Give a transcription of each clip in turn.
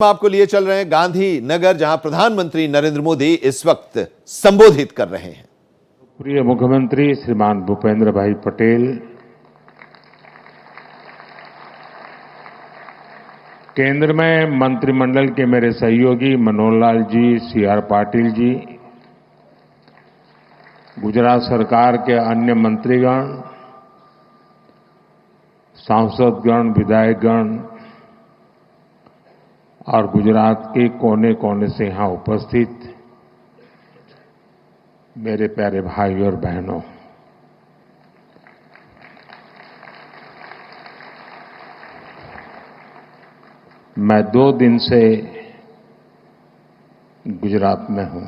हम आपको लिए चल रहे हैं गांधी नगर, जहां प्रधानमंत्री नरेंद्र मोदी इस वक्त संबोधित कर रहे हैं। प्रिय मुख्यमंत्री श्रीमान भूपेंद्र भाई पटेल, केंद्र में मंत्रिमंडल के मेरे सहयोगी मनोहर लाल जी, सीआर पाटिल जी, गुजरात सरकार के अन्य मंत्रीगण, सांसदगण, विधायकगण और गुजरात के कोने कोने से यहां उपस्थित मेरे प्यारे भाई और बहनों, मैं 2 दिन से गुजरात में हूं।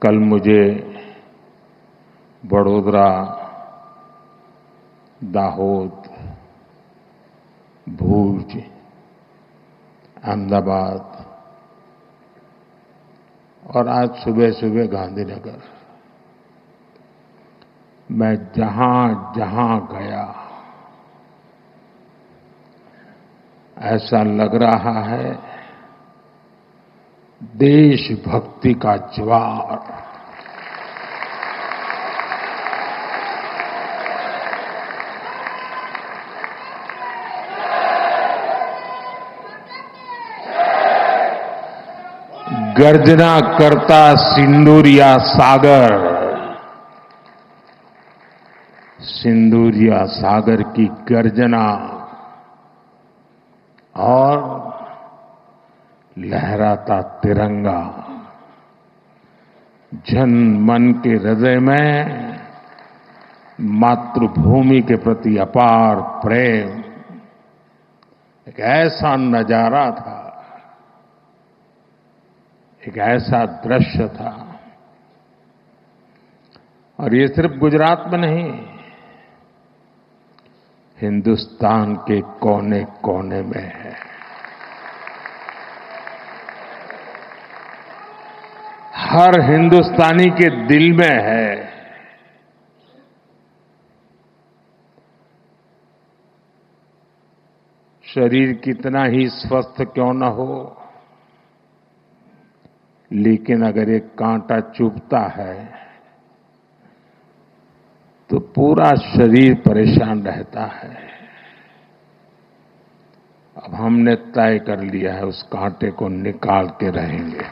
कल मुझे वडोदरा, दाहोद, भूज, अहमदाबाद और आज सुबह सुबह गांधीनगर, मैं जहां जहां गया ऐसा लग रहा है देशभक्ति का ज्वार गर्जना करता सिंदूरिया सागर, सिंदूरिया सागर की गर्जना और लहराता तिरंगा जन मन के हृदय में मातृभूमि के प्रति अपार प्रेम, एक ऐसा नजारा था, एक ऐसा दृश्य था। और ये सिर्फ गुजरात में नहीं, हिंदुस्तान के कोने कोने में है। हर हिंदुस्तानी के दिल में है। शरीर कितना ही स्वस्थ क्यों न हो, लेकिन अगर एक कांटा चुभता है तो पूरा शरीर परेशान रहता है। अब हमने तय कर लिया है, उस कांटे को निकाल के रहेंगे।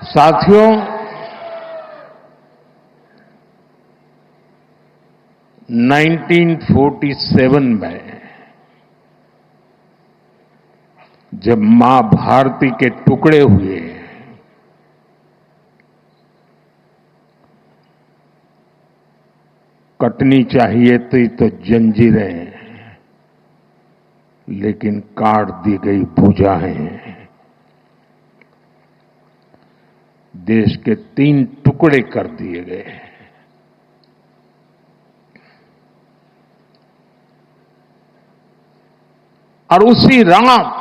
साथियों, 1947 में जब मां भारती के टुकड़े हुए, कटनी चाहिए थी तो जंजीरें, लेकिन काट दी गई भुजाएं। देश के 3 टुकड़े कर दिए गए। और उसी रात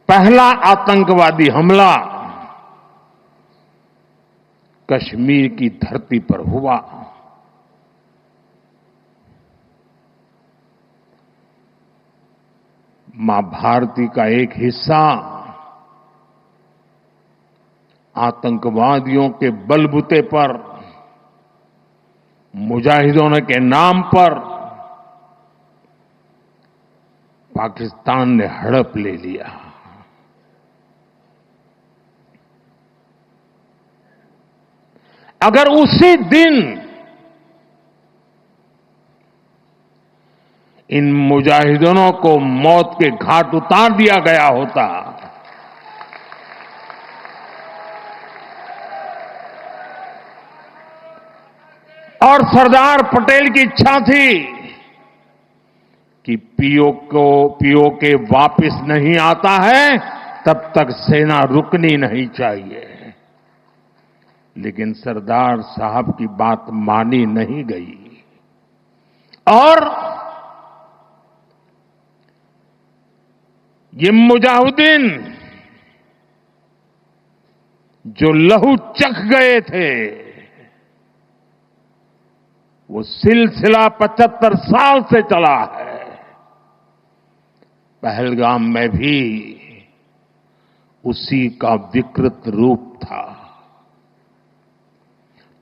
पहला आतंकवादी हमला कश्मीर की धरती पर हुआ। मां भारती का एक हिस्सा आतंकवादियों के बलबूते पर, मुजाहिदों के नाम पर पाकिस्तान ने हड़प ले लिया। अगर उसी दिन इन मुजाहिदों को मौत के घाट उतार दिया गया होता और सरदार पटेल की इच्छा थी कि पीओके वापस नहीं आता है तब तक सेना रुकनी नहीं चाहिए। लेकिन सरदार साहब की बात मानी नहीं गई और ये मुजाहिदीन जो लहू चख गए थे, वो सिलसिला 75 साल से चला है। पहलगाम में भी उसी का विकृत रूप था।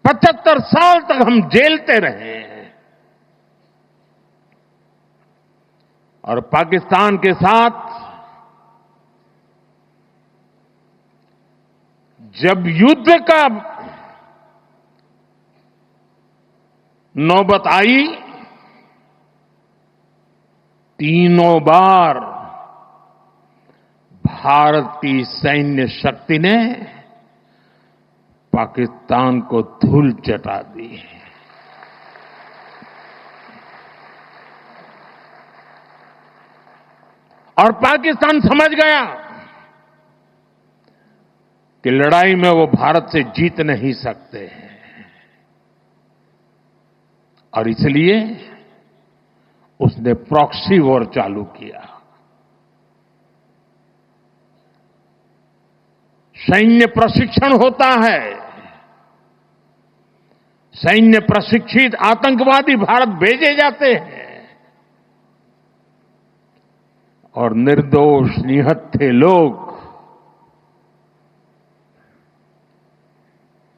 75 साल तक हम जेलते रहे और पाकिस्तान के साथ जब युद्ध का नौबत आई, तीनों बार भारत की सैन्य शक्ति ने पाकिस्तान को धूल चटा दी। और पाकिस्तान समझ गया कि लड़ाई में वो भारत से जीत नहीं सकते हैं और इसलिए उसने प्रॉक्सी वॉर चालू किया। सैन्य प्रशिक्षण होता है, सैन्य प्रशिक्षित आतंकवादी भारत भेजे जाते हैं और निर्दोष निहत्थे लोग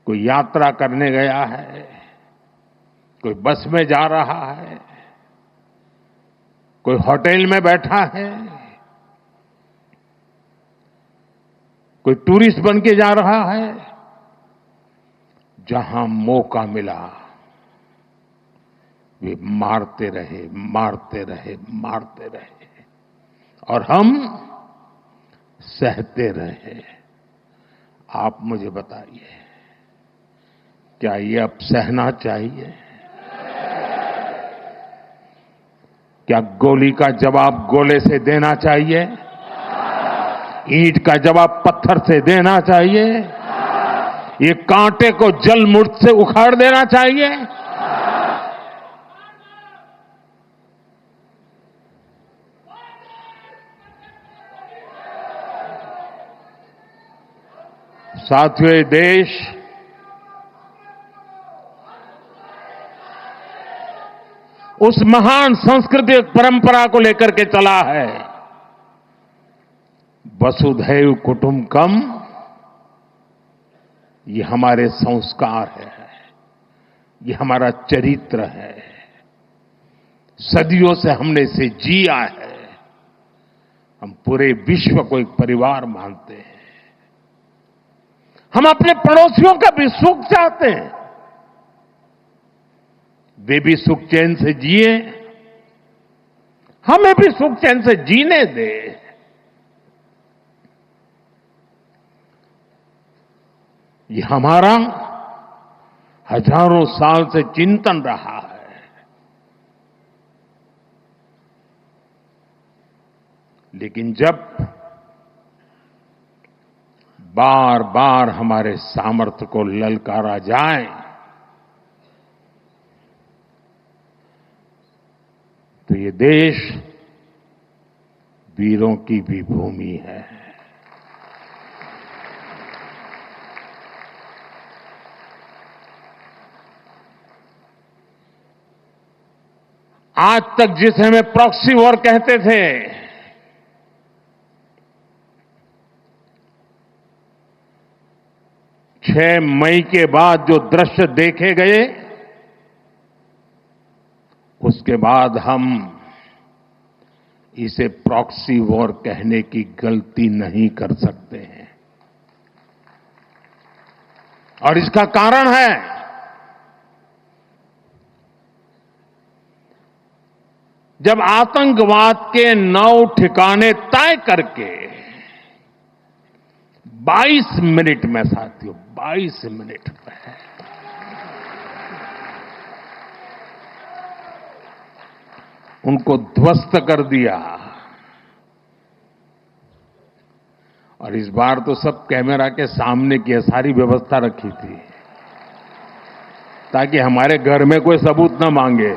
कोई यात्रा करने गया है, कोई बस में जा रहा है, कोई होटल में बैठा है, कोई टूरिस्ट बन के जा रहा है, जहां मौका मिला वे मारते रहे, मारते रहे, मारते रहे और हम सहते रहे। आप मुझे बताइए, क्या ये अब सहना चाहिए? क्या गोली का जवाब गोले से देना चाहिए? ईंट का जवाब पत्थर से देना चाहिए? ये कांटे को जल मुर्द से उखाड़ देना चाहिए? साथियों, ये देश उस महान सांस्कृतिक परंपरा को लेकर के चला है, वसुधैव कुटुंबकम। ये हमारे संस्कार है, ये हमारा चरित्र है, सदियों से हमने इसे जिया है। हम पूरे विश्व को एक परिवार मानते हैं। हम अपने पड़ोसियों का भी सुख चाहते हैं, वे भी सुख चैन से जिए, हमें भी सुख चैन से जीने दे। ये हमारा हजारों साल से चिंतन रहा है। लेकिन जब बार बार हमारे सामर्थ्य को ललकारा जाए तो ये देश वीरों की भी भूमि है। आज तक जिसे हमें प्रॉक्सी वॉर कहते थे, 6 मई के बाद जो दृश्य देखे गए, उसके बाद हम इसे प्रॉक्सी वॉर कहने की गलती नहीं कर सकते हैं। और इसका कारण है जब आतंकवाद के 9 ठिकाने तय करके 22 मिनट में, साथियों 22 मिनट में उनको ध्वस्त कर दिया। और इस बार तो सब कैमरा के सामने की सारी व्यवस्था रखी थी ताकि हमारे घर में कोई सबूत न मांगे।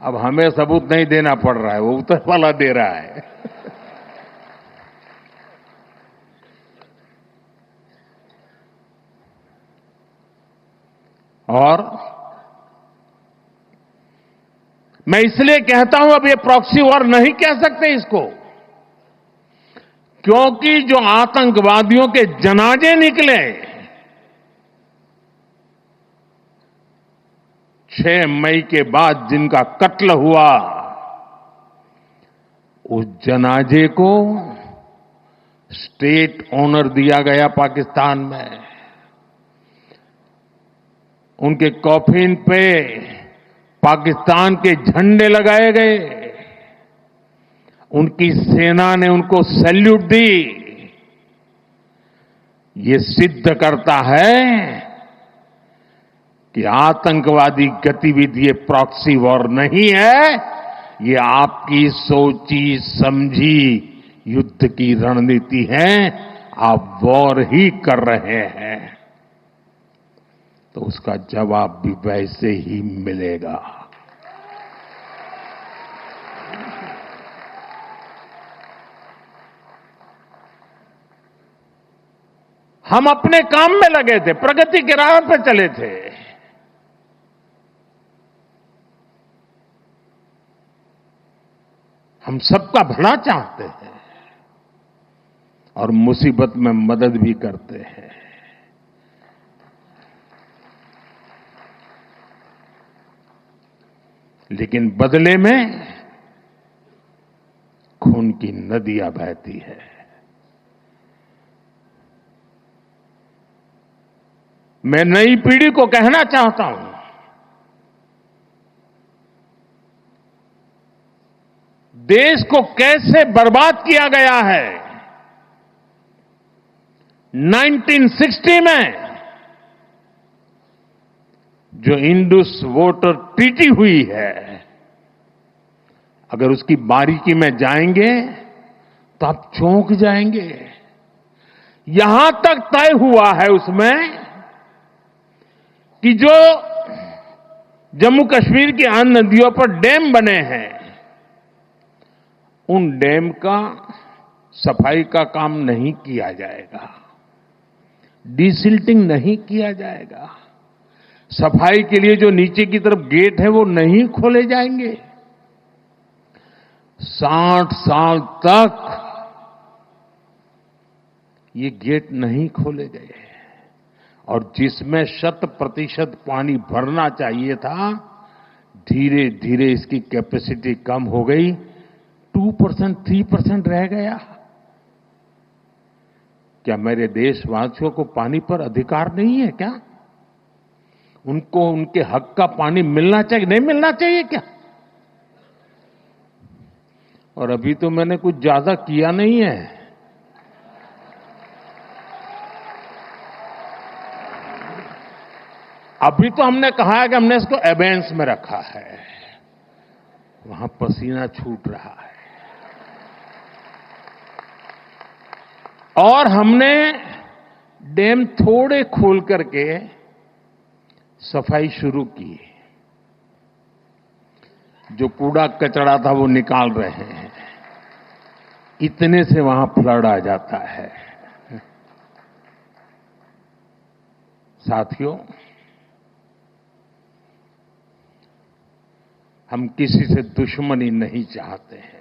अब हमें सबूत नहीं देना पड़ रहा है, वो ऊपर वाला दे रहा है। और मैं इसलिए कहता हूं अब ये प्रॉक्सी वॉर नहीं कह सकते इसको, क्योंकि जो आतंकवादियों के जनाजे निकले 6 मई के बाद जिनका कत्ल हुआ, उस जनाजे को स्टेट ऑनर दिया गया पाकिस्तान में। उनके कॉफिन पे पाकिस्तान के झंडे लगाए गए, उनकी सेना ने उनको सैल्यूट दी। ये सिद्ध करता है कि आतंकवादी गतिविधि ये प्रॉक्सी वॉर नहीं है, ये आपकी सोची समझी युद्ध की रणनीति है। आप वॉर ही कर रहे हैं तो उसका जवाब भी वैसे ही मिलेगा। हम अपने काम में लगे थे, प्रगति के राह पर चले थे। हम सबका भला चाहते हैं और मुसीबत में मदद भी करते हैं। लेकिन बदले में खून की नदियां बहती है। मैं नई पीढ़ी को कहना चाहता हूं, देश को कैसे बर्बाद किया गया है। 1960 में जो इंडस वाटर ट्रीटी हुई है, अगर उसकी बारीकी में जाएंगे तो आप चौंक जाएंगे। यहां तक तय हुआ है उसमें कि जो जम्मू कश्मीर की अन्य नदियों पर डैम बने हैं, उन डैम का सफाई का काम नहीं किया जाएगा, डिसिल्टिंग नहीं किया जाएगा। सफाई के लिए जो नीचे की तरफ गेट है वो नहीं खोले जाएंगे। 60 साल तक ये गेट नहीं खोले गए और जिसमें 100% पानी भरना चाहिए था, धीरे धीरे इसकी कैपेसिटी कम हो गई, 2%, 3% रह गया। क्या मेरे देशवासियों को पानी पर अधिकार नहीं है क्या? उनको उनके हक का पानी मिलना चाहिए, नहीं मिलना चाहिए क्या? और अभी तो मैंने कुछ ज्यादा किया नहीं है। अभी तो हमने कहा है कि हमने इसको एबेंस में रखा है, वहां पसीना छूट रहा है। और हमने डैम थोड़े खोल करके सफाई शुरू की। जो कूड़ा कचरा था वो निकाल रहे हैं। इतने से वहां फ्लड आ जाता है। साथियों, हम किसी से दुश्मनी नहीं चाहते हैं।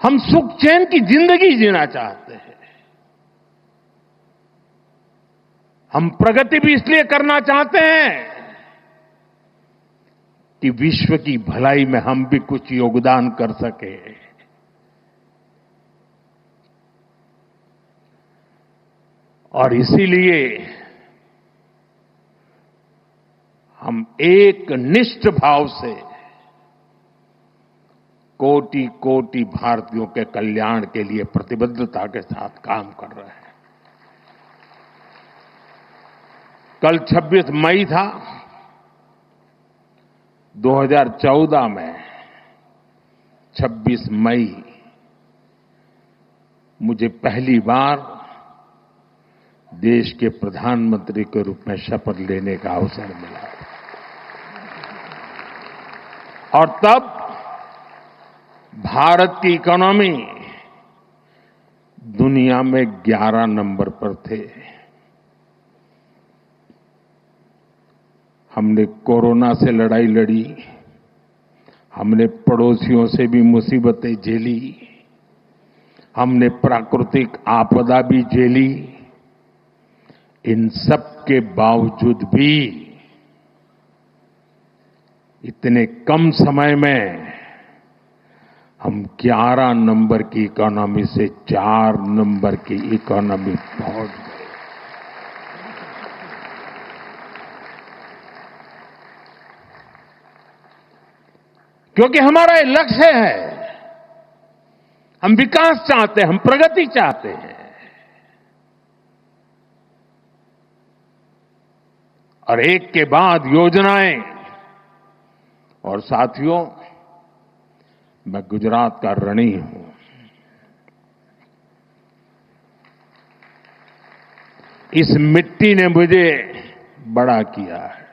हम सुख चैन की जिंदगी जीना चाहते हैं। हम प्रगति भी इसलिए करना चाहते हैं कि विश्व की भलाई में हम भी कुछ योगदान कर सके। और इसीलिए हम एक निष्ठ भाव से कोटि कोटि भारतीयों के कल्याण के लिए प्रतिबद्धता के साथ काम कर रहे हैं। कल 26 मई था। 2014 में 26 मई मुझे पहली बार देश के प्रधानमंत्री के रूप में शपथ लेने का अवसर मिला और तब भारत की इकोनॉमी दुनिया में 11 नंबर पर थे। हमने कोरोना से लड़ाई लड़ी, हमने पड़ोसियों से भी मुसीबतें झेली, हमने प्राकृतिक आपदा भी झेली। इन सब के बावजूद भी इतने कम समय में हम 11 नंबर की इकोनॉमी से 4 नंबर की इकोनॉमी पहुंच गए। क्योंकि हमारा ये लक्ष्य है, हम विकास चाहते हैं, हम प्रगति चाहते हैं। और एक के बाद योजनाएं। और साथियों, मैं गुजरात का ऋणी हूं। इस मिट्टी ने मुझे बड़ा किया है।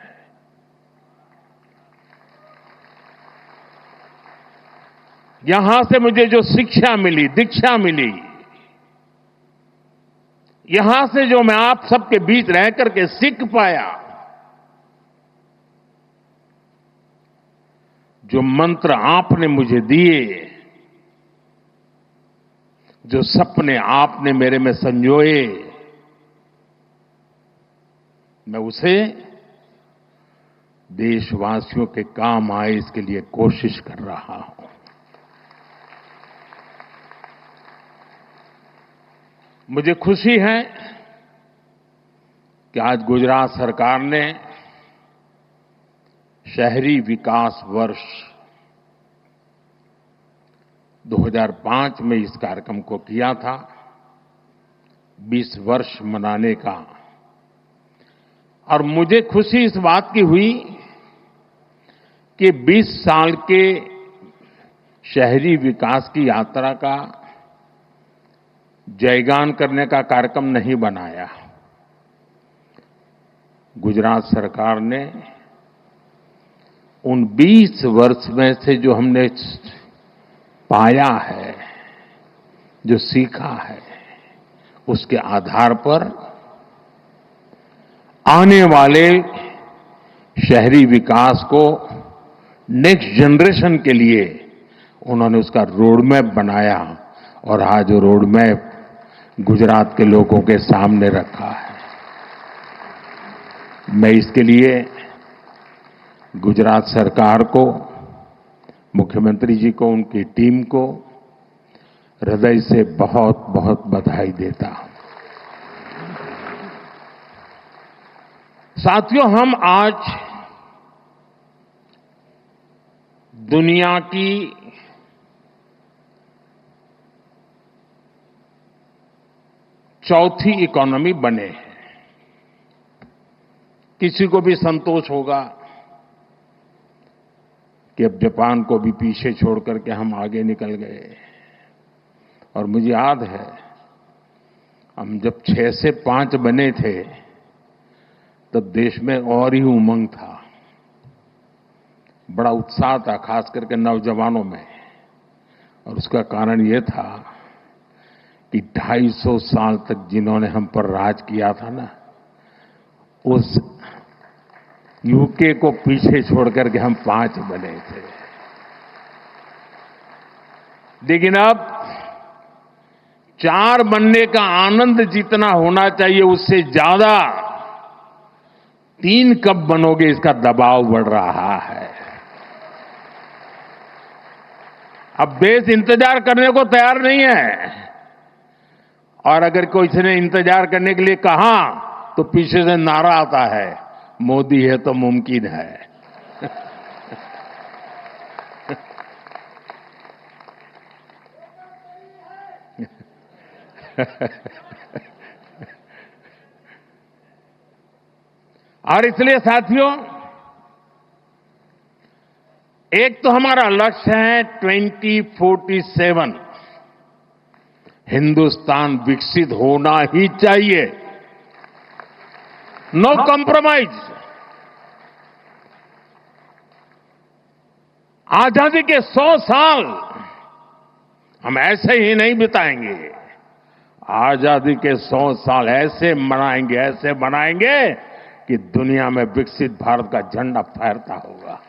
यहां से मुझे जो शिक्षा मिली, दीक्षा मिली, यहां से जो मैं आप सबके बीच रह करके सीख पाया, जो मंत्र आपने मुझे दिए, जो सपने आपने मेरे में संजोए, मैं उसे देशवासियों के काम आए इसके लिए कोशिश कर रहा हूं। मुझे खुशी है कि आज गुजरात सरकार ने शहरी विकास वर्ष 2005 में इस कार्यक्रम को किया था, 20 वर्ष मनाने का। और मुझे खुशी इस बात की हुई कि 20 साल के शहरी विकास की यात्रा का जयगान करने का कार्यक्रम नहीं बनाया। गुजरात सरकार ने उन 20 वर्ष में से जो हमने पाया है, जो सीखा है, उसके आधार पर आने वाले शहरी विकास को नेक्स्ट जनरेशन के लिए उन्होंने उसका रोडमैप बनाया और आज वो रोडमैप गुजरात के लोगों के सामने रखा है। मैं इसके लिए गुजरात सरकार को, मुख्यमंत्री जी को, उनकी टीम को हृदय से बहुत बहुत बधाई देता हूं। साथियों, हम आज दुनिया की चौथी इकोनॉमी बने हैं। किसी को भी संतोष होगा कि अब जापान को भी पीछे छोड़ करके हम आगे निकल गए। और मुझे याद है, हम जब 6 से 5 बने थे तब देश में और ही उमंग था, बड़ा उत्साह था, खास करके नौजवानों में। और उसका कारण यह था कि 250 साल तक जिन्होंने हम पर राज किया था ना, उस यूके को पीछे छोड़ करके हम 5 बने थे। लेकिन अब 4 बनने का आनंद जितना होना चाहिए, उससे ज्यादा 3 कब बनोगे इसका दबाव बढ़ रहा है। अब देश इंतजार करने को तैयार नहीं है। और अगर कोई ने इंतजार करने के लिए कहा तो पीछे से नारा आता है, मोदी है तो मुमकिन है। और इसलिए साथियों, एक तो हमारा लक्ष्य है 2047 हिंदुस्तान विकसित होना ही चाहिए, नो कॉम्प्रोमाइज। आजादी के 100 साल हम ऐसे ही नहीं बिताएंगे। आजादी के 100 साल ऐसे मनाएंगे कि दुनिया में विकसित भारत का झंडा फहरता होगा।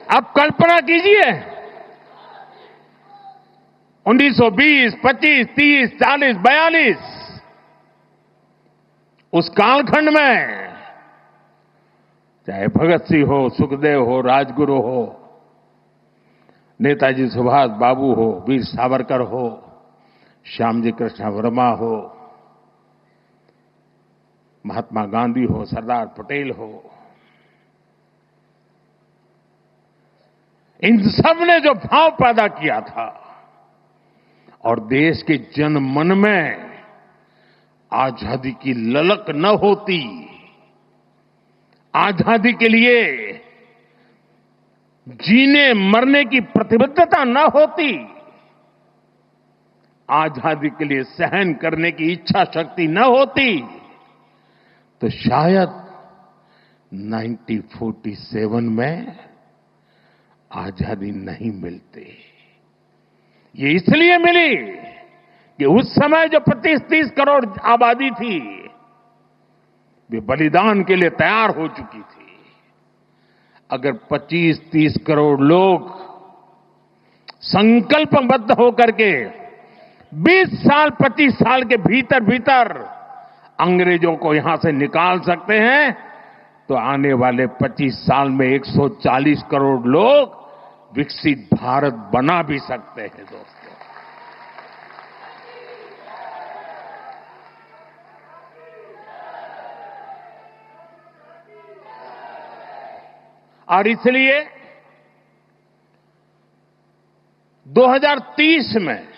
अब कल्पना कीजिए 1920, 25, 30, 40, 42 उस कालखंड में चाहे भगत सिंह हो, सुखदेव हो, राजगुरु हो, नेताजी सुभाष बाबू हो, वीर सावरकर हो, श्यामजी कृष्ण वर्मा हो, महात्मा गांधी हो, सरदार पटेल हो, इन सब ने जो भाव पैदा किया था और देश के जन मन में आजादी की ललक न होती, आजादी के लिए जीने मरने की प्रतिबद्धता न होती, आजादी के लिए सहन करने की इच्छा शक्ति न होती, तो शायद 1947 में आजादी नहीं मिलती। ये इसलिए मिली कि उस समय जो 25-30 करोड़ आबादी थी, वे बलिदान के लिए तैयार हो चुकी थी। अगर 25-30 करोड़ लोग संकल्पबद्ध होकर के 20 साल 25 साल के भीतर भीतर अंग्रेजों को यहां से निकाल सकते हैं, तो आने वाले 25 साल में 140 करोड़ लोग विकसित भारत बना भी सकते हैं दोस्तों। और इसलिए 2030 में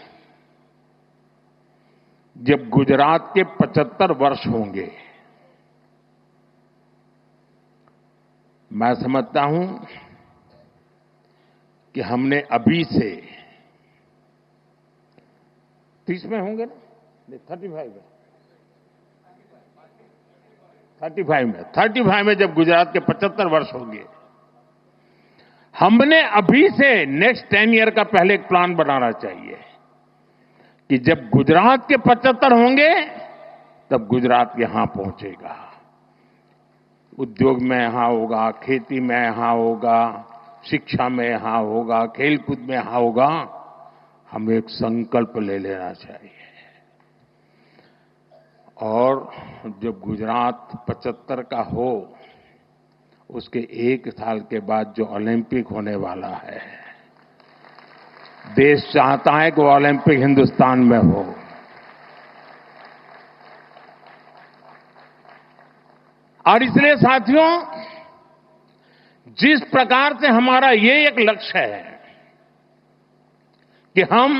जब गुजरात के 75 वर्ष होंगे, मैं समझता हूं कि हमने अभी से 30 में होंगे ना, 35 में जब गुजरात के 75 वर्ष होंगे, हमने अभी से नेक्स्ट 10 ईयर का पहले एक प्लान बनाना चाहिए कि जब गुजरात के 75 होंगे तब गुजरात यहां पहुंचेगा, उद्योग में यहां होगा, खेती में यहां होगा, शिक्षा में यहां होगा, खेलकूद में यहां होगा। हमें एक संकल्प ले लेना चाहिए और जब गुजरात 75 का हो, उसके 1 साल के बाद जो ओलंपिक होने वाला है, देश चाहता है कि वो ओलंपिक हिंदुस्तान में हो। और इसलिए साथियों, जिस प्रकार से हमारा ये एक लक्ष्य है कि हम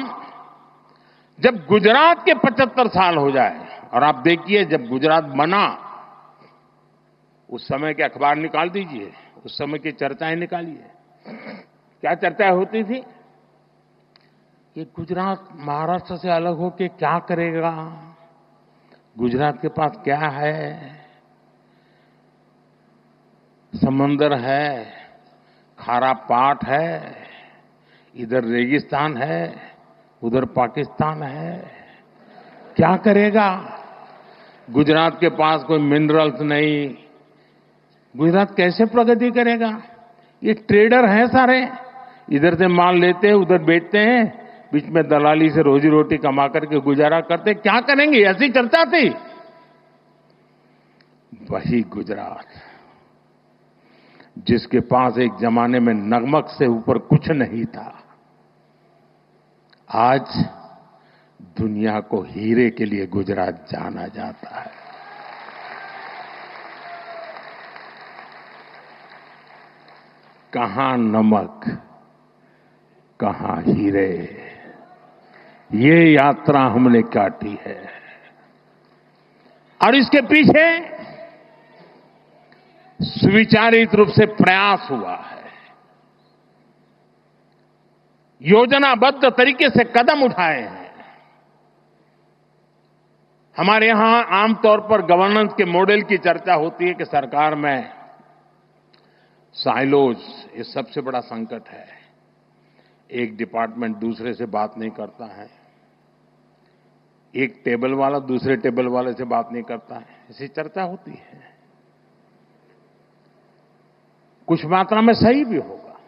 जब गुजरात के 75 साल हो जाए, और आप देखिए जब गुजरात बना उस समय के अखबार निकाल दीजिए, उस समय की चर्चाएं निकालिए, क्या चर्चाएं होती थी कि गुजरात महाराष्ट्र से अलग होकर क्या करेगा, गुजरात के पास क्या है, समंदर है, खारा पाट है, इधर रेगिस्तान है, उधर पाकिस्तान है, क्या करेगा, गुजरात के पास कोई मिनरल्स नहीं, गुजरात कैसे प्रगति करेगा। ये ट्रेडर हैं सारे, इधर से माल लेते हैं, उधर बेचते हैं, बीच में दलाली से रोजी रोटी कमा करके गुजारा करते, क्या करेंगे, ऐसी चर्चा थी। वही गुजरात जिसके पास एक जमाने में नमक से ऊपर कुछ नहीं था, आज दुनिया को हीरे के लिए गुजरात जाना जाता है। कहां नमक, कहां हीरे, ये यात्रा हमने काटी है। और इसके पीछे सुविचारित रूप से प्रयास हुआ है, योजनाबद्ध तरीके से कदम उठाए हैं। हमारे यहां आमतौर पर गवर्नेंस के मॉडल की चर्चा होती है कि सरकार में साइलोज ये सबसे बड़ा संकट है। एक डिपार्टमेंट दूसरे से बात नहीं करता है, एक टेबल वाला दूसरे टेबल वाले से बात नहीं करता है, ऐसी चर्चा होती है। कुछ मात्रा में सही भी होगा,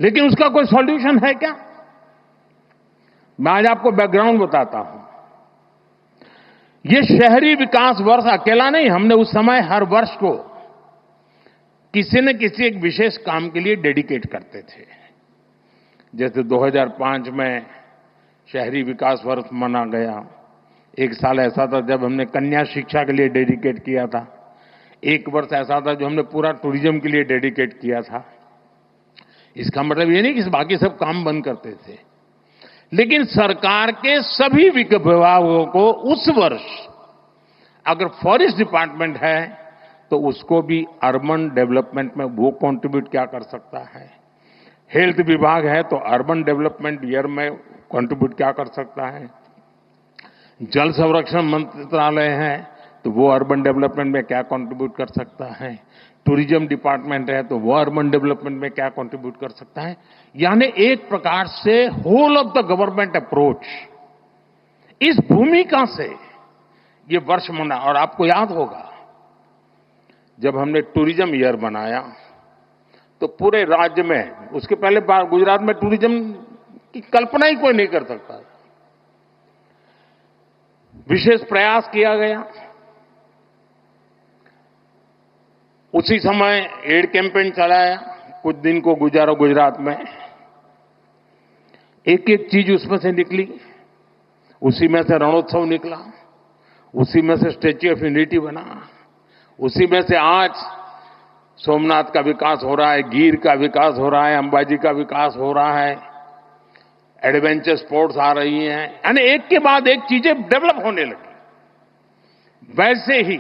लेकिन उसका कोई सॉल्यूशन है क्या? मैं आज आपको बैकग्राउंड बताता हूं। ये शहरी विकास वर्ष अकेला नहीं, हमने उस समय हर वर्ष को किसी न किसी एक विशेष काम के लिए डेडिकेट करते थे। जैसे 2005 में शहरी विकास वर्ष मना गया। एक साल ऐसा था जब हमने कन्या शिक्षा के लिए डेडिकेट किया था। एक वर्ष ऐसा था जो हमने पूरा टूरिज्म के लिए डेडिकेट किया था। इसका मतलब ये नहीं कि बाकी सब काम बंद करते थे, लेकिन सरकार के सभी विभागों को उस वर्ष अगर फॉरेस्ट डिपार्टमेंट है तो उसको भी अर्बन डेवलपमेंट में वो कंट्रीब्यूट क्या कर सकता है, हेल्थ विभाग है तो अर्बन डेवलपमेंट ईयर में कंट्रीब्यूट क्या कर सकता है, जल संरक्षण मंत्रालय है तो वो अर्बन डेवलपमेंट में क्या कंट्रीब्यूट कर सकता है, टूरिज्म डिपार्टमेंट है तो वो अर्बन डेवलपमेंट में क्या कंट्रीब्यूट कर सकता है। यानी एक प्रकार से whole of the government approach, इस भूमिका से ये वर्ष मना। और आपको याद होगा जब हमने टूरिज्म ईयर बनाया तो पूरे राज्य में, उसके पहले गुजरात में टूरिज्म की कल्पना ही कोई नहीं कर सकता, विशेष प्रयास किया गया। उसी समय एड कैंपेन चलाया, कुछ दिन को गुजारा गुजरात में। एक एक चीज उसमें से निकली, उसी में से रणोत्सव निकला, उसी में से स्टैच्यू ऑफ यूनिटी बना, उसी में से आज सोमनाथ का विकास हो रहा है, गिर का विकास हो रहा है, अंबाजी का विकास हो रहा है, एडवेंचर स्पोर्ट्स आ रही हैं, यानी एक के बाद एक चीजें डेवलप होने लगी। वैसे ही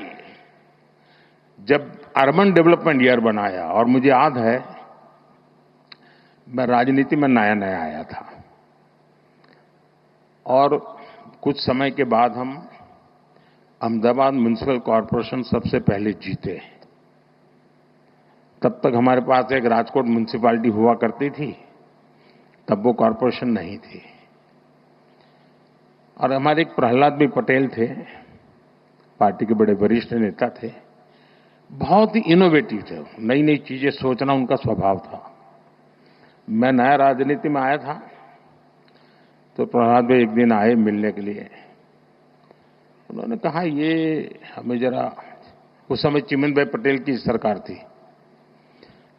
जब अर्बन डेवलपमेंट ईयर बनाया, और मुझे याद है मैं राजनीति में नया नया आया था और कुछ समय के बाद हम अहमदाबाद म्युनिसिपल कॉरपोरेशन सबसे पहले जीते। तब तक हमारे पास एक राजकोट म्युनिसिपैलिटी हुआ करती थी, तब वो कॉरपोरेशन नहीं थी। और हमारे एक प्रहलाद भाई पटेल थे, पार्टी के बड़े वरिष्ठ नेता थे, बहुत ही इनोवेटिव थे, नई नई चीजें सोचना उनका स्वभाव था। मैं नया राजनीति में आया था तो प्रहलाद भाई एक दिन आए मिलने के लिए। उन्होंने कहा ये हमें जरा, उस समय चिमन भाई पटेल की सरकार थी,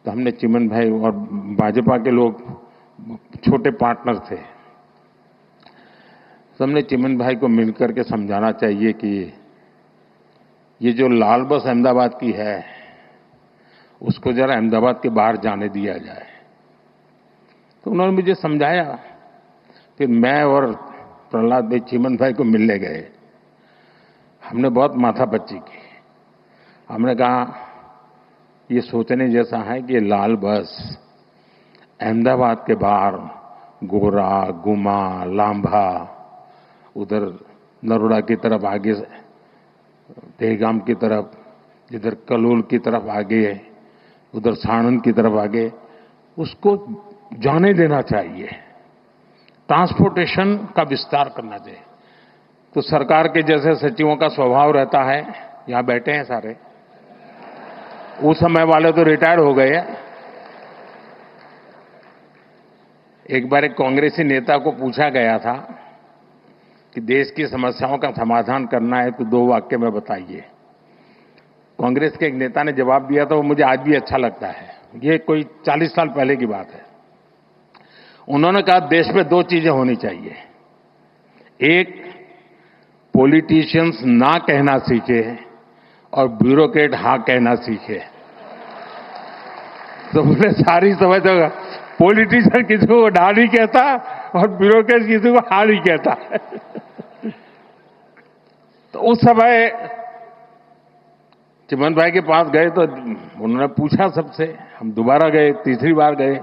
तो हमने चिमन भाई और भाजपा के लोग छोटे पार्टनर थे, तो हमने चिमन भाई को मिलकर के समझाना चाहिए कि ये जो लाल बस अहमदाबाद की है उसको जरा अहमदाबाद के बाहर जाने दिया जाए। तो उन्होंने मुझे समझाया। फिर मैं और प्रहलाद भाई चिमन भाई को मिलने गए। हमने बहुत माथापच्ची की। हमने कहा ये सोचने जैसा है कि ये लाल बस अहमदाबाद के बाहर गोरा, गुमा, लांभा, उधर नरोड़ा की तरफ आगे, देहगाम की तरफ, इधर कलोल की तरफ आगे, उधर साणंद की तरफ आगे, उसको जाने देना चाहिए, ट्रांसपोर्टेशन का विस्तार करना चाहिए। तो सरकार के जैसे सचिवों का स्वभाव रहता है, यहां बैठे हैं सारे, उस समय वाले तो रिटायर हो गए। एक बार एक कांग्रेसी नेता को पूछा गया था कि देश की समस्याओं का समाधान करना है तो 2 वाक्य में बताइए। कांग्रेस के एक नेता ने जवाब दिया था, वो मुझे आज भी अच्छा लगता है। ये कोई 40 साल पहले की बात है। उन्होंने कहा देश में 2 चीजें होनी चाहिए, एक पॉलिटिशियंस ना कहना सीखे और ब्यूरोक्रेट हाँ कहना सीखे। तो मुझे सारी समझ होगा पॉलिटिशियन किसी को ढाल ही कहता और ब्यूरोक्रेट किसी को हाल ही कहता है। तो उस समय चिमन भाई के पास गए तो उन्होंने पूछा सबसे, हम दोबारा गए, तीसरी बार गए,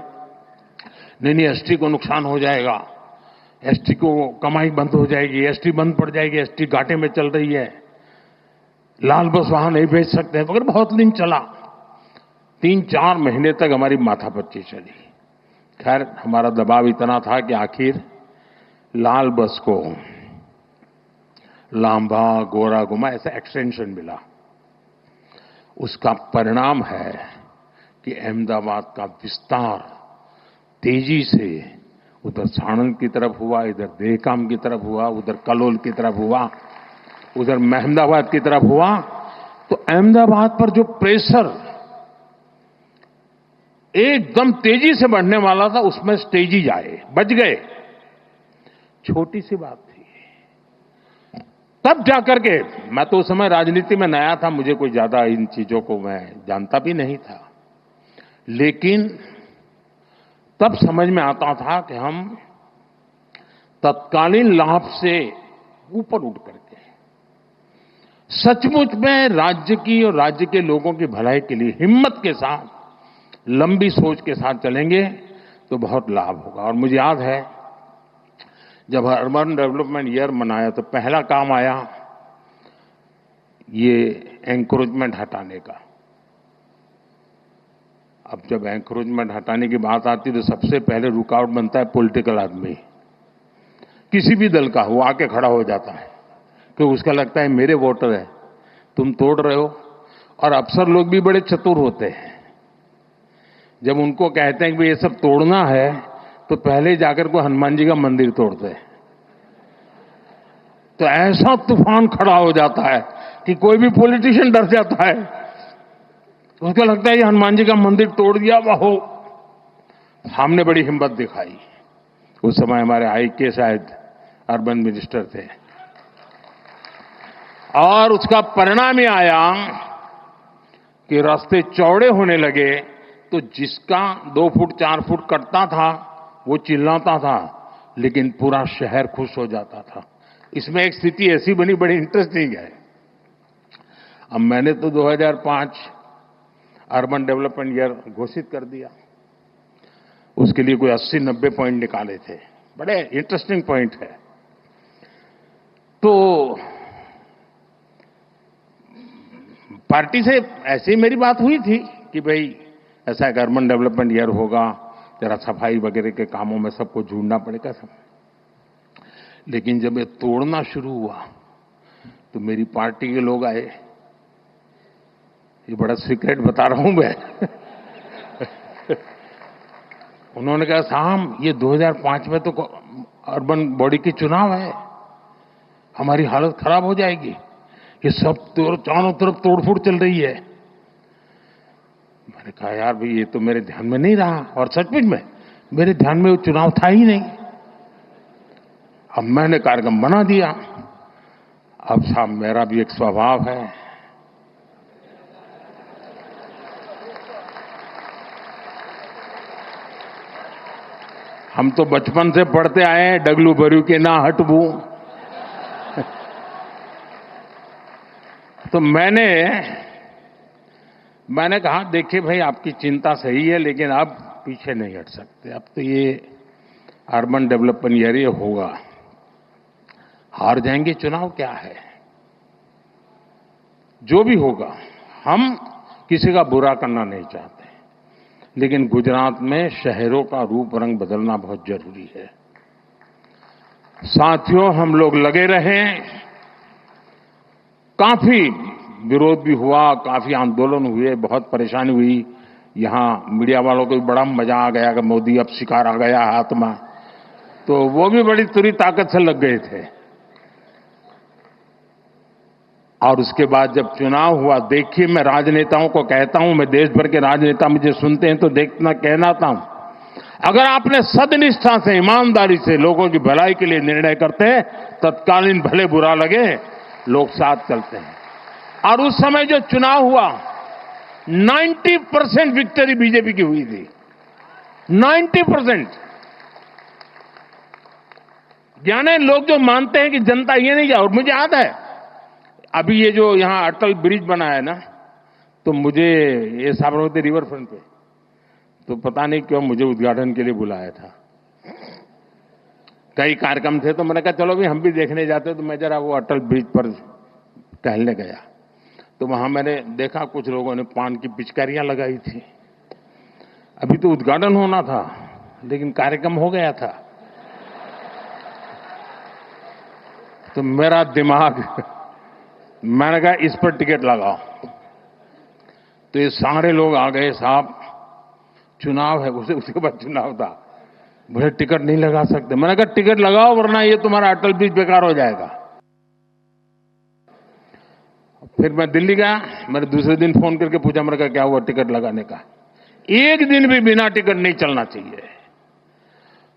नहीं एसटी को नुकसान हो जाएगा, एसटी को कमाई बंद हो जाएगी, एसटी बंद पड़ जाएगी, एसटी घाटे में चल रही है, लाल बस वहां नहीं भेज सकते, मगर बहुत दिन चला। 3-4 महीने तक हमारी माथापच्ची चली। खैर हमारा दबाव इतना था कि आखिर लाल बस को लांबा गोरा गुमा ऐसा एक्सटेंशन मिला। उसका परिणाम है कि अहमदाबाद का विस्तार तेजी से उधर साणंद की तरफ हुआ, इधर देहकाम की तरफ हुआ, उधर कलोल की तरफ हुआ, उधर अहमदाबाद की तरफ हुआ। तो अहमदाबाद पर जो प्रेशर एकदम तेजी से बढ़ने वाला था, उसमें स्टेजीज आए, बच गए। छोटी सी बात थी। तब जाकर के, मैं तो उस समय राजनीति में नया था, मुझे कोई ज्यादा इन चीजों को मैं जानता भी नहीं था, लेकिन तब समझ में आता था कि हम तत्कालीन लाभ से ऊपर उठ करके सचमुच में राज्य की और राज्य के लोगों की भलाई के लिए हिम्मत के साथ, लंबी सोच के साथ चलेंगे तो बहुत लाभ होगा। और मुझे याद है जब अर्बन डेवलपमेंट ईयर मनाया तो पहला काम आया ये एंक्रोचमेंट हटाने का। अब जब एंक्रोचमेंट हटाने की बात आती तो सबसे पहले रुकावट बनता है पॉलिटिकल आदमी, किसी भी दल का, वो आके खड़ा हो जाता है कि उसका लगता है मेरे वोटर है, तुम तोड़ रहे हो। और अफसर लोग भी बड़े चतुर होते हैं, जब उनको कहते हैं कि ये सब तोड़ना है तो पहले जाकर को हनुमान जी का मंदिर तोड़ते हैं। तो ऐसा तूफान खड़ा हो जाता है कि कोई भी पॉलिटिशियन डर जाता है, उसको लगता है ये हनुमान जी का मंदिर तोड़ दिया। वाहो, हमने बड़ी हिम्मत दिखाई। उस समय हमारे IK शायद अर्बन मिनिस्टर थे, और उसका परिणाम ये आया कि रास्ते चौड़े होने लगे। तो जिसका 2 फुट 4 फुट कटता था वो चिल्लाता था, लेकिन पूरा शहर खुश हो जाता था। इसमें एक स्थिति ऐसी बनी, बड़ी इंटरेस्टिंग है। अब मैंने तो 2005 अर्बन डेवलपमेंट ईयर घोषित कर दिया, उसके लिए कोई 80-90 पॉइंट निकाले थे, बड़े इंटरेस्टिंग पॉइंट है। तो पार्टी से ऐसे ही मेरी बात हुई थी कि भाई ऐसा एक अर्बन डेवलपमेंट ईयर होगा, जरा सफाई वगैरह के कामों में सबको जुड़ना पड़ेगा सब। लेकिन जब ये तोड़ना शुरू हुआ तो मेरी पार्टी के लोग आए, ये बड़ा सीक्रेट बता रहा हूं मैं। उन्होंने कहा साहब ये 2005 में तो अर्बन बॉडी के चुनाव है, हमारी हालत खराब हो जाएगी, ये सब चारों तरफ तोड़फोड़ चल रही है। मैंने कहा यार भाई ये तो मेरे ध्यान में नहीं रहा, और सचमुच में मेरे ध्यान में वो चुनाव था ही नहीं। अब मैंने कार्यक्रम बना दिया। अब साहब मेरा भी एक स्वभाव है, हम तो बचपन से पढ़ते आए हैं, डगलू भरू के ना हटबू। तो मैंने कहा देखिए भाई आपकी चिंता सही है, लेकिन अब पीछे नहीं हट सकते। अब तो ये अर्बन डेवलपमेंट ईयर ये होगा, हार जाएंगे चुनाव क्या है, जो भी होगा। हम किसी का बुरा करना नहीं चाहते, लेकिन गुजरात में शहरों का रूप रंग बदलना बहुत जरूरी है। साथियों हम लोग लगे रहे, काफी विरोध भी हुआ, काफी आंदोलन हुए, बहुत परेशानी हुई। यहां मीडिया वालों को भी बड़ा मजा आ गया कि मोदी अब शिकार आ गया हाथ में, तो वो भी बड़ी तुरी ताकत से लग गए थे। और उसके बाद जब चुनाव हुआ, देखिए मैं राजनेताओं को कहता हूं, मैं देश भर के राजनेता मुझे सुनते हैं तो देखना कहना था, अगर आपने सदनिष्ठा से ईमानदारी से लोगों की भलाई के लिए निर्णय करते हैं, तत्कालीन भले बुरा लगे लोग साथ चलते हैं। और उस समय जो चुनाव हुआ 90% विक्ट्री बीजेपी की हुई थी। 90%। यानी लोग जो मानते हैं कि जनता ये नहीं जा, और मुझे याद है अभी ये जो यहां अटल ब्रिज बना है ना, तो मुझे ये साबरमती रिवर फ्रंट पे, तो पता नहीं क्यों मुझे उद्घाटन के लिए बुलाया था। कई कार्यक्रम थे तो मैंने कहा चलो भी हम भी देखने जाते, तो मैं जरा वो अटल ब्रिज पर टहलने गया, तो वहां मैंने देखा कुछ लोगों ने पान की पिचकारियां लगाई थी। अभी तो उद्घाटन होना था, लेकिन कार्यक्रम हो गया था। तो मेरा दिमाग, मैंने कहा इस पर टिकट लगाओ। तो ये सारे लोग आ गए, साहब चुनाव है, उसके बाद चुनाव था, मुझे टिकट नहीं लगा सकते। मैंने कहा टिकट लगाओ वरना ये तुम्हारा अटल ब्रिज बेकार हो जाएगा। फिर मैं दिल्ली गया, मैंने दूसरे दिन फोन करके पूछा, मैंने कहा क्या हुआ टिकट लगाने का? एक दिन भी बिना टिकट नहीं चलना चाहिए।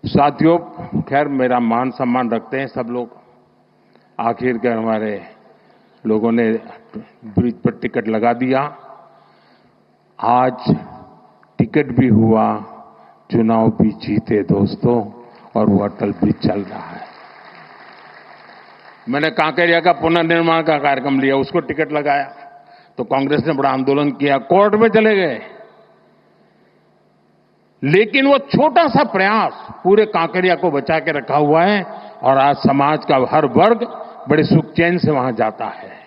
साथियों, खैर मेरा मान सम्मान रखते हैं सब लोग, आखिरकार हमारे लोगों ने ब्रिज पर टिकट लगा दिया। आज टिकट भी हुआ, चुनाव भी जीते दोस्तों, और वो अटल ब्रिज चल रहा है। मैंने कांकेरिया का पुनर्निर्माण का कार्यक्रम लिया, उसको टिकट लगाया, तो कांग्रेस ने बड़ा आंदोलन किया, कोर्ट में चले गए। लेकिन वो छोटा सा प्रयास पूरे कांकेरिया को बचा के रखा हुआ है, और आज समाज का हर वर्ग बड़े सुख चैन से वहां जाता है।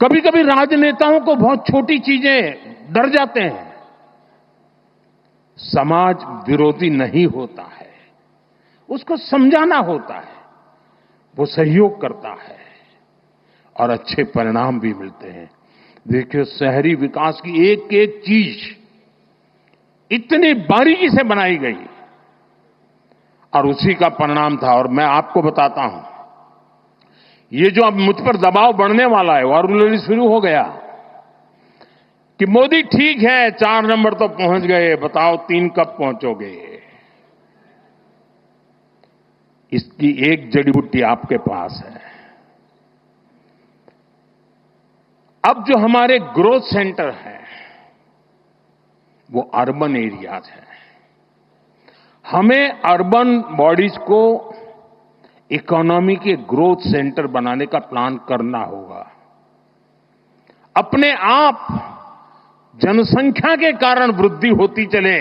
कभी कभी राजनेताओं को बहुत छोटी चीजें डर जाते हैं। समाज विरोधी नहीं होता है, उसको समझाना होता है, वो सहयोग करता है और अच्छे परिणाम भी मिलते हैं। देखिए, शहरी विकास की एक एक चीज इतनी बारीकी से बनाई गई, और उसी का परिणाम था। और मैं आपको बताता हूं, ये जो अब मुझ पर दबाव बढ़ने वाला है, और शुरू हो गया कि मोदी ठीक है 4 नंबर तो पहुंच गए, बताओ 3 कब पहुंचोगे? इसकी एक जड़ी बूटी आपके पास है। अब जो हमारे ग्रोथ सेंटर हैं वो अर्बन एरियाज हैं। हमें अर्बन बॉडीज को इकोनॉमी के ग्रोथ सेंटर बनाने का प्लान करना होगा। अपने आप जनसंख्या के कारण वृद्धि होती चले,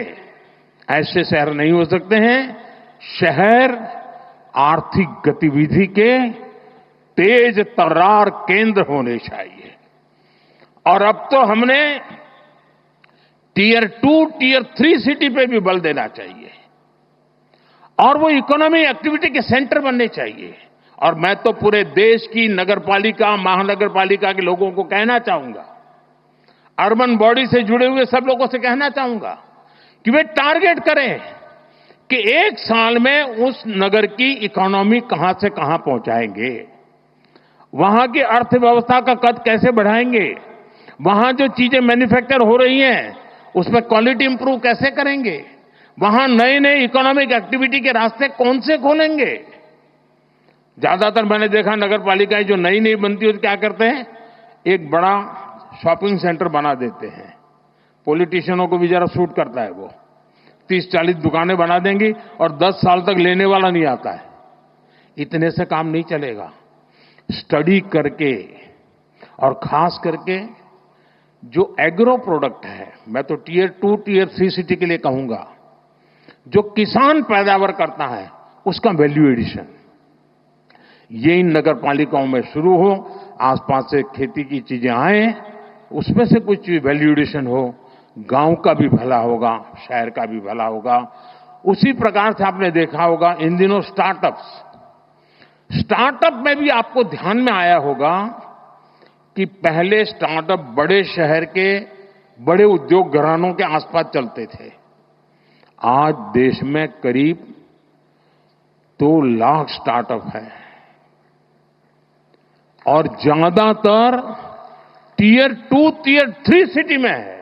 ऐसे शहर नहीं हो सकते हैं। शहर आर्थिक गतिविधि के तेज तर्रार केंद्र होने चाहिए। और अब तो हमने टियर 2, टियर 3 सिटी पे भी बल देना चाहिए, और वो इकोनॉमी एक्टिविटी के सेंटर बनने चाहिए। और मैं तो पूरे देश की नगरपालिका, महानगरपालिका के लोगों को कहना चाहूंगा, अर्बन बॉडी से जुड़े हुए सब लोगों से कहना चाहूंगा कि वे टारगेट करें कि 1 साल में उस नगर की इकोनॉमी कहां से कहां पहुंचाएंगे, वहां की अर्थव्यवस्था का कद कैसे बढ़ाएंगे, वहां जो चीजें मैन्युफैक्चर हो रही हैं उसमें क्वालिटी इंप्रूव कैसे करेंगे, वहां नए नए इकोनॉमिक एक्टिविटी के रास्ते कौन से खोलेंगे। ज्यादातर मैंने देखा नगर पालिकाएं जो नई नई बनती है तो क्या करते हैं, एक बड़ा शॉपिंग सेंटर बना देते हैं। पॉलिटिशियनों को भी जरा सूट करता है, वो 30-40 दुकानें बना देंगी और 10 साल तक लेने वाला नहीं आता है। इतने से काम नहीं चलेगा। स्टडी करके, और खास करके जो एग्रो प्रोडक्ट है, मैं तो टियर 2, टियर 3 सिटी के लिए कहूंगा, जो किसान पैदावार करता है उसका वैल्यू एडिशन, ये इन नगर पालिकाओं में शुरू हो। आसपास से खेती की चीजें आए, उसमें से कुछ वैल्यू एडिशन हो, गांव का भी भला होगा, शहर का भी भला होगा। उसी प्रकार से आपने देखा होगा इन दिनों स्टार्टअप में भी आपको ध्यान में आया होगा कि पहले स्टार्टअप बड़े शहर के बड़े उद्योग घरानों के आसपास चलते थे। आज देश में करीब 2 लाख स्टार्टअप है, और ज्यादातर टियर 2, टियर 3 सिटी में है।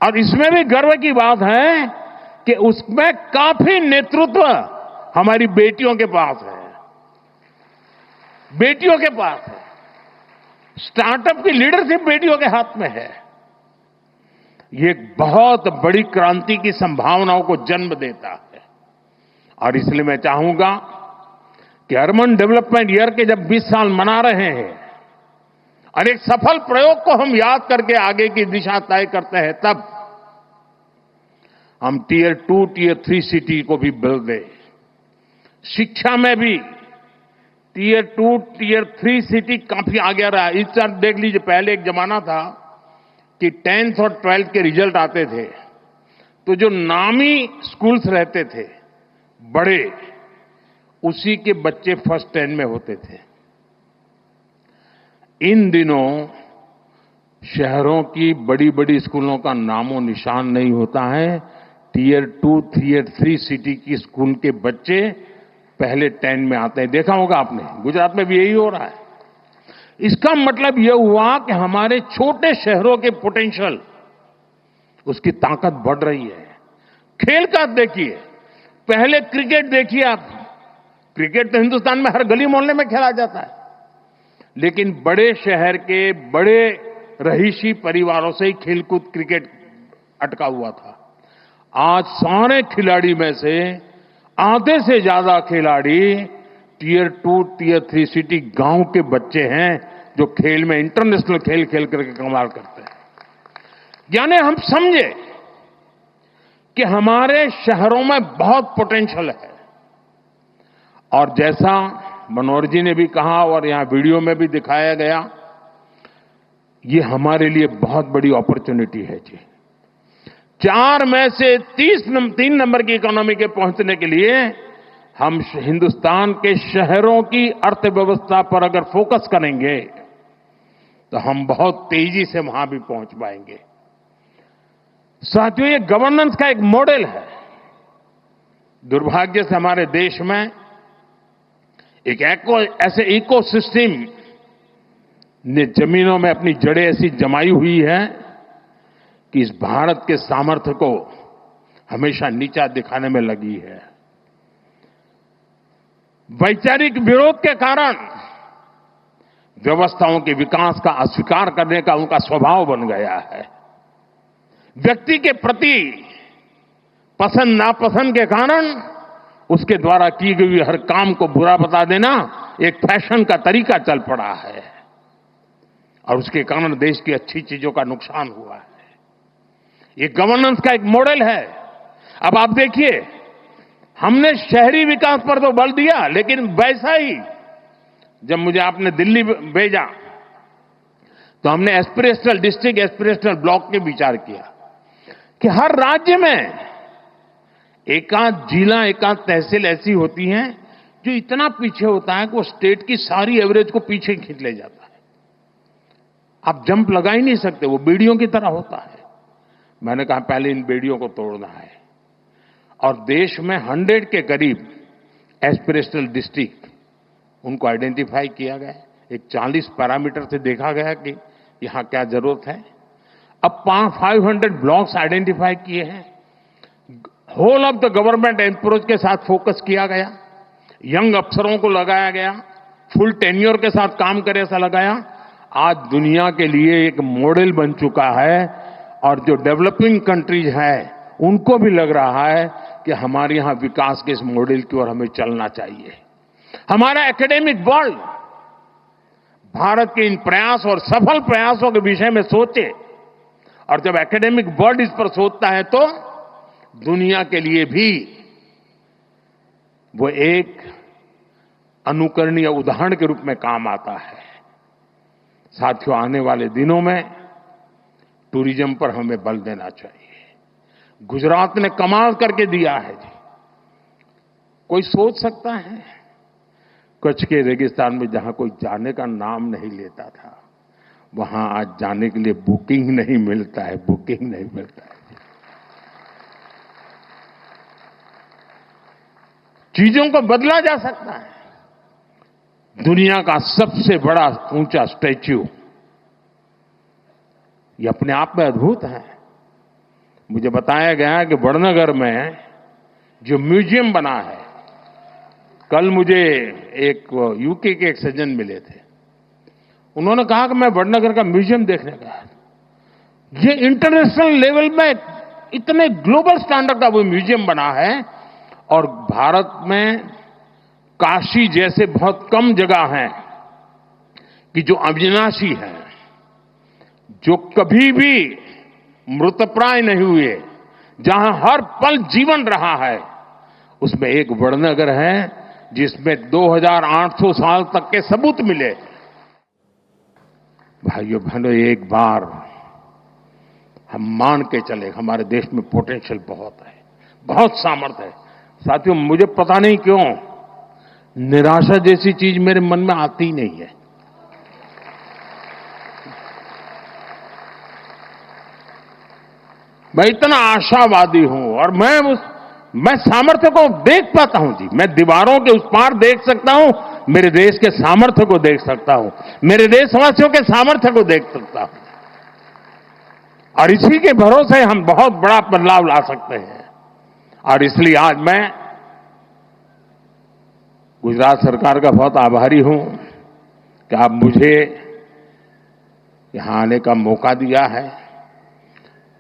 और इसमें भी गर्व की बात है कि उसमें काफी नेतृत्व हमारी बेटियों के पास है, बेटियों के पास है। स्टार्टअप की लीडरशिप बेटियों के हाथ में है। ये एक बहुत बड़ी क्रांति की संभावनाओं को जन्म देता है। और इसलिए मैं चाहूंगा कि अर्बन डेवलपमेंट ईयर के जब 20 साल मना रहे हैं और एक सफल प्रयोग को हम याद करके आगे की दिशा तय करते हैं, तब हम टियर 2, टियर 3 सिटी को भी बल दें। शिक्षा में भी टियर 2, टियर 3 सिटी काफी आगे रहा है। इस तरह देख लीजिए, पहले एक जमाना था कि 10th और 12th के रिजल्ट आते थे तो जो नामी स्कूल्स रहते थे बड़े, उसी के बच्चे फर्स्ट 10 में होते थे। इन दिनों शहरों की बड़ी बड़ी स्कूलों का नामो निशान नहीं होता है। टियर 2, टियर 3 सिटी की स्कूल के बच्चे पहले 10 में आते हैं। देखा होगा आपने, गुजरात में भी यही हो रहा है। इसका मतलब यह हुआ कि हमारे छोटे शहरों के पोटेंशियल, उसकी ताकत बढ़ रही है। खेल का देखिए, पहले क्रिकेट देखिए आप, क्रिकेट तो हिंदुस्तान में हर गली मोहल्ले में खेला जाता है, लेकिन बड़े शहर के बड़े रहीशी परिवारों से ही खेलकूद क्रिकेट अटका हुआ था। आज सारे खिलाड़ी में से आधे से ज्यादा खिलाड़ी टियर 2, टियर 3 सिटी गांव के बच्चे हैं जो खेल में इंटरनेशनल खेल खेल करके कमाल करते हैं। यानी हम समझे कि हमारे शहरों में बहुत पोटेंशियल है। और जैसा मनोहर जी ने भी कहा और यहां वीडियो में भी दिखाया गया, ये हमारे लिए बहुत बड़ी अपॉर्चुनिटी है जी। 4 में से 3 नंबर की इकोनॉमी के पहुंचने के लिए हम हिंदुस्तान के शहरों की अर्थव्यवस्था पर अगर फोकस करेंगे तो हम बहुत तेजी से वहां भी पहुंच पाएंगे। साथियों, ये गवर्नेंस का एक मॉडल है। दुर्भाग्य से हमारे देश में एक ऐसे इकोसिस्टम ने जमीनों में अपनी जड़ें ऐसी जमाई हुई है कि इस भारत के सामर्थ्य को हमेशा नीचा दिखाने में लगी है। वैचारिक विरोध के कारण व्यवस्थाओं के विकास का अस्वीकार करने का उनका स्वभाव बन गया है। व्यक्ति के प्रति पसंद नापसंद के कारण उसके द्वारा की गई हर काम को बुरा बता देना एक फैशन का तरीका चल पड़ा है और उसके कारण देश की अच्छी चीजों का नुकसान हुआ है। ये गवर्नेंस का एक मॉडल है। अब आप देखिए, हमने शहरी विकास पर तो बल दिया, लेकिन वैसा ही जब मुझे आपने दिल्ली भेजा तो हमने एस्पिरेशनल डिस्ट्रिक्ट, एस्पिरेशनल ब्लॉक के विचार किया कि हर राज्य में एकाध जिला, एकाध तहसील ऐसी होती हैं जो इतना पीछे होता है कि वो स्टेट की सारी एवरेज को पीछे खींच ले जाता है। आप जंप लगा ही नहीं सकते, वो बेड़ियों की तरह होता है। मैंने कहा पहले इन बेड़ियों को तोड़ना है और देश में 100 के करीब एस्पिरेशनल डिस्ट्रिक्ट उनको आइडेंटिफाई किया गया। एक 40 पैरामीटर से देखा गया कि यहां क्या जरूरत है। अब 500 ब्लॉक्स आइडेंटिफाई किए हैं। Whole of the government approach के साथ फोकस किया गया, यंग अफसरों को लगाया गया, फुल टेन्योर के साथ काम करे ऐसा लगाया। आज दुनिया के लिए एक मॉडल बन चुका है और जो डेवलपिंग कंट्रीज हैं उनको भी लग रहा है कि हमारे यहां विकास के इस मॉडल की ओर हमें चलना चाहिए। हमारा एकेडमिक वर्ल्ड भारत के इन प्रयास और सफल प्रयासों के विषय में सोचे और जब एकेडमिक वर्ल्ड इस पर सोचता है तो दुनिया के लिए भी वो एक अनुकरणीय उदाहरण के रूप में काम आता है। साथियों, आने वाले दिनों में टूरिज्म पर हमें बल देना चाहिए। गुजरात ने कमाल करके दिया है जी। कोई सोच सकता है कच्छ के रेगिस्तान में जहां कोई जाने का नाम नहीं लेता था, वहां आज जाने के लिए बुकिंग नहीं मिलता है, बुकिंग नहीं मिलता है। चीजों को बदला जा सकता है। दुनिया का सबसे बड़ा ऊंचा स्टैच्यू, ये अपने आप में अद्भुत है। मुझे बताया गया कि वड़नगर में जो म्यूजियम बना है, कल मुझे एक यूके के एक सज्जन मिले थे, उन्होंने कहा कि मैं वड़नगर का म्यूजियम देखने गया। ये इंटरनेशनल लेवल में इतने ग्लोबल स्टैंडर्ड का वो म्यूजियम बना है और भारत में काशी जैसे बहुत कम जगह हैं कि जो अविनाशी है, जो कभी भी मृतप्राय नहीं हुए, जहां हर पल जीवन रहा है, उसमें एक वड़नगर है जिसमें 2800 साल तक के सबूत मिले। भाइयों बहनों, एक बार हम मान के चले, हमारे देश में पोटेंशियल बहुत है, बहुत सामर्थ्य है। साथियों, मुझे पता नहीं क्यों निराशा जैसी चीज मेरे मन में आती ही नहीं है। मैं इतना आशावादी हूं और मैं सामर्थ्य को देख पाता हूं जी। मैं दीवारों के उस पार देख सकता हूं, मेरे देश के सामर्थ्य को देख सकता हूं, मेरे देशवासियों के सामर्थ्य को देख सकता हूं और इसी के भरोसे हम बहुत बड़ा बदलाव ला सकते हैं। और इसलिए आज मैं गुजरात सरकार का बहुत आभारी हूं कि आप मुझे यहां आने का मौका दिया है।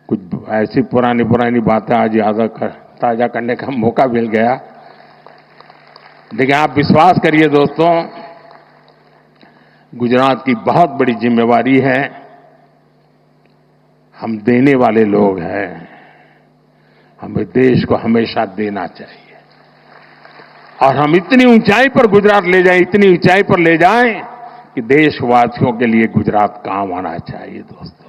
कुछ ऐसी पुरानी बातें आज ताजा करने का मौका मिल गया। देखिए, आप विश्वास करिए दोस्तों, गुजरात की बहुत बड़ी जिम्मेवारी है। हम देने वाले लोग हैं, हमें देश को हमेशा देना चाहिए और हम इतनी ऊंचाई पर गुजरात ले जाएं, इतनी ऊंचाई पर ले जाएं कि देशवासियों के लिए गुजरात काम आना चाहिए। दोस्तों,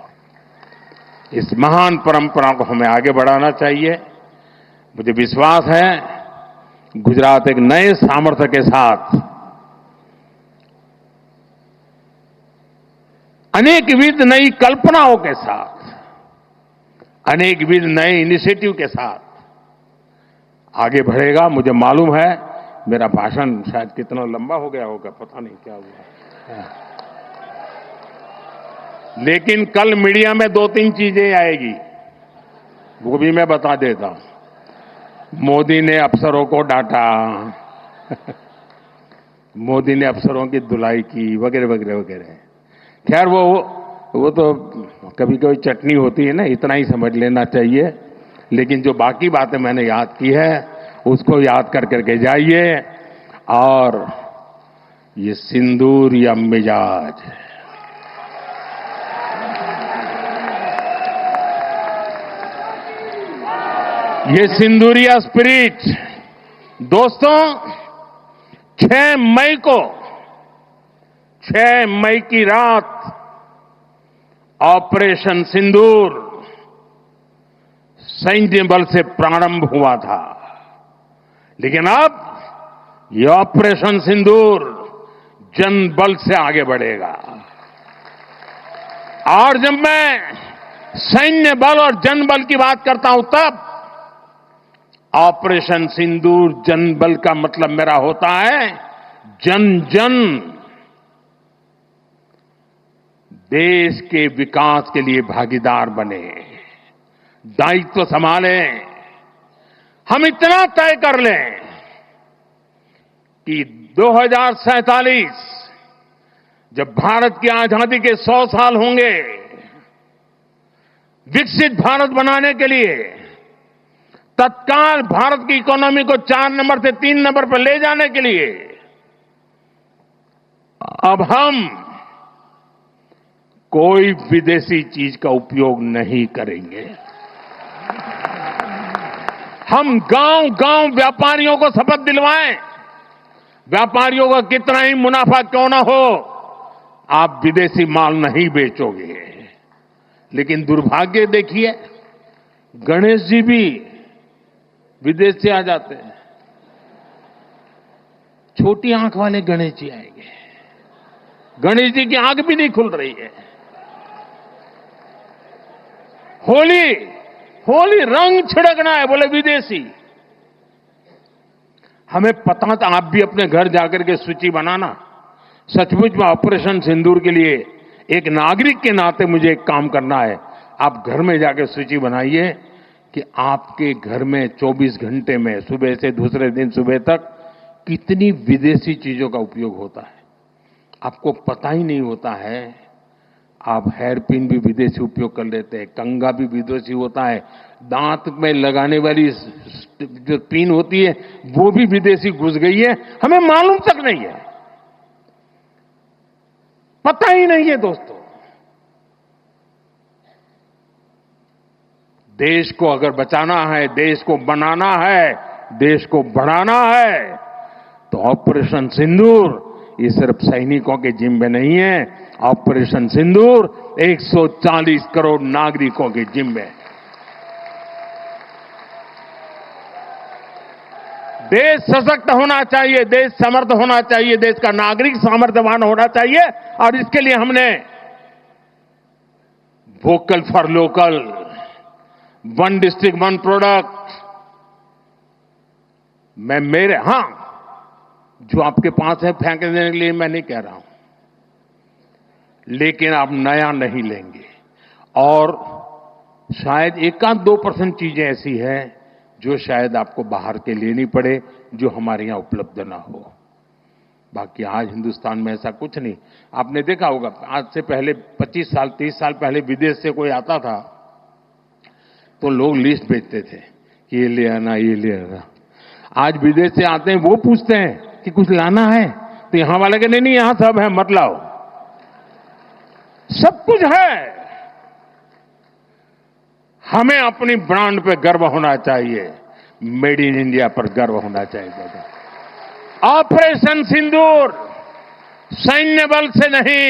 इस महान परंपरा को हमें आगे बढ़ाना चाहिए। मुझे विश्वास है गुजरात एक नए सामर्थ्य के साथ, अनेकविध नई कल्पनाओं के साथ, अनेकविध नए इनिशिएटिव के साथ आगे बढ़ेगा। मुझे मालूम है मेरा भाषण शायद कितना लंबा हो गया होगा, पता नहीं क्या हुआ, लेकिन कल मीडिया में 2-3 चीजें आएगी, वो भी मैं बता देता हूं। मोदी ने अफसरों को डांटा मोदी ने अफसरों की धुलाई की, वगैरह वगैरह वगैरह। खैर वो तो कभी कभी चटनी होती है ना, इतना ही समझ लेना चाहिए। लेकिन जो बाकी बातें मैंने याद की है उसको याद कर करके जाइए। और ये सिंदूर या मिजाज, ये सिंदूरिया स्पिरिट, दोस्तों 6 मई की रात ऑपरेशन सिंदूर सैन्य बल से प्रारंभ हुआ था, लेकिन अब ये ऑपरेशन सिंदूर जन बल से आगे बढ़ेगा। और जब मैं सैन्य बल और जन बल की बात करता हूं, तब ऑपरेशन सिंदूर जन बल का मतलब मेरा होता है जन जन देश के विकास के लिए भागीदार बने, दायित्व संभालें। हम इतना तय कर लें कि 2047 जब भारत की आजादी के 100 साल होंगे, विकसित भारत बनाने के लिए तत्काल भारत की इकोनॉमी को 4 नंबर से 3 नंबर पर ले जाने के लिए अब हम कोई विदेशी चीज का उपयोग नहीं करेंगे। हम गांव-गांव व्यापारियों को शपथ दिलवाएं, व्यापारियों का कितना ही मुनाफा क्यों ना हो, आप विदेशी माल नहीं बेचोगे। लेकिन दुर्भाग्य देखिए, गणेश जी भी विदेश से आ जाते हैं। छोटी आंख वाले गणेश जी आएंगे, गणेश जी की आंख भी नहीं खुल रही है। होली रंग छिड़कना है, बोले विदेशी। हमें पता था, आप भी अपने घर जाकर के सूची बनाना। सचमुच में ऑपरेशन सिंदूर के लिए एक नागरिक के नाते मुझे एक काम करना है। आप घर में जाकर सूची बनाइए कि आपके घर में 24 घंटे में सुबह से दूसरे दिन सुबह तक कितनी विदेशी चीजों का उपयोग होता है। आपको पता ही नहीं होता है आप हेयर पिन भी विदेशी उपयोग कर लेते हैं, कंघा भी विदेशी होता है, दांत में लगाने वाली जो पिन होती है वो भी विदेशी घुस गई है, हमें मालूम तक नहीं है, पता ही नहीं है दोस्तों। देश को अगर बचाना है, देश को बनाना है, देश को बढ़ाना है, तो ऑपरेशन सिंदूर ये सिर्फ सैनिकों के जिम्मे नहीं है, ऑपरेशन सिंदूर 140 करोड़ नागरिकों के जिम्मे। देश सशक्त होना चाहिए, देश समर्थ होना चाहिए, देश का नागरिक सामर्थ्यवान होना चाहिए, और इसके लिए हमने vocal for local, one district one product, मैं मेरे जो आपके पास है फेंक देने के लिए मैं नहीं कह रहा हूं, लेकिन आप नया नहीं लेंगे, और शायद 1-2% चीजें ऐसी हैं जो शायद आपको बाहर के लेनी पड़े, जो हमारे यहां उपलब्ध ना हो। बाकी आज हिंदुस्तान में ऐसा कुछ नहीं। आपने देखा होगा, आज से पहले 25 साल 30 साल पहले विदेश से कोई आता था तो लोग लिस्ट भेजते थे कि ये ले आना, ये ले आना। आज विदेश से आते हैं, वो पूछते हैं कि कुछ लाना है, तो यहां वाले के नहीं, यहां सब है, मत लाओ, सब कुछ है। हमें अपनी ब्रांड पे गर्व होना चाहिए, मेड इन इंडिया पर गर्व होना चाहिए। ऑपरेशन सिंदूर सैन्य बल से नहीं,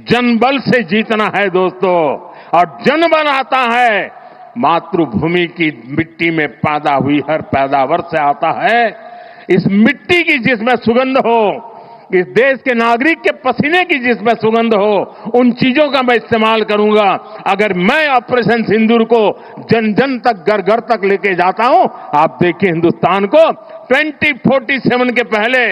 जनबल से जीतना है दोस्तों, और जनबल आता है मातृभूमि की मिट्टी में पैदा हुई हर पैदावार से आता है। इस मिट्टी की जिसमें सुगंध हो, इस देश के नागरिक के पसीने की जिसमें सुगंध हो, उन चीजों का मैं इस्तेमाल करूंगा। अगर मैं ऑपरेशन सिंदूर को जन जन तक, घर घर तक लेके जाता हूं, आप देखिए हिंदुस्तान को 2047 के पहले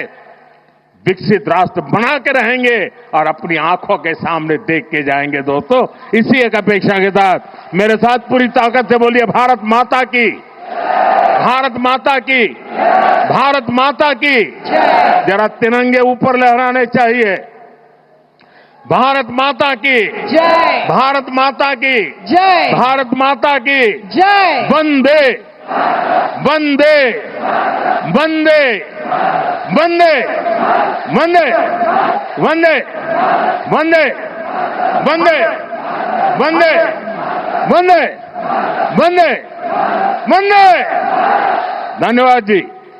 विकसित राष्ट्र बना के रहेंगे और अपनी आंखों के सामने देख के जाएंगे दोस्तों। इसी एक अपेक्षा के साथ मेरे साथ पूरी ताकत से बोलिए, भारत माता की, भारत माता की, भारत माता की। जरा तिरंगे ऊपर लहराने चाहिए। भारत माता की जय, भारत माता की जय, भारत माता की जय। वंदे वंदे वंदे वंदे वंदे वंदे वंदे वंदे वंदे वंदे वंदे वंदे। धन्यवाद जी।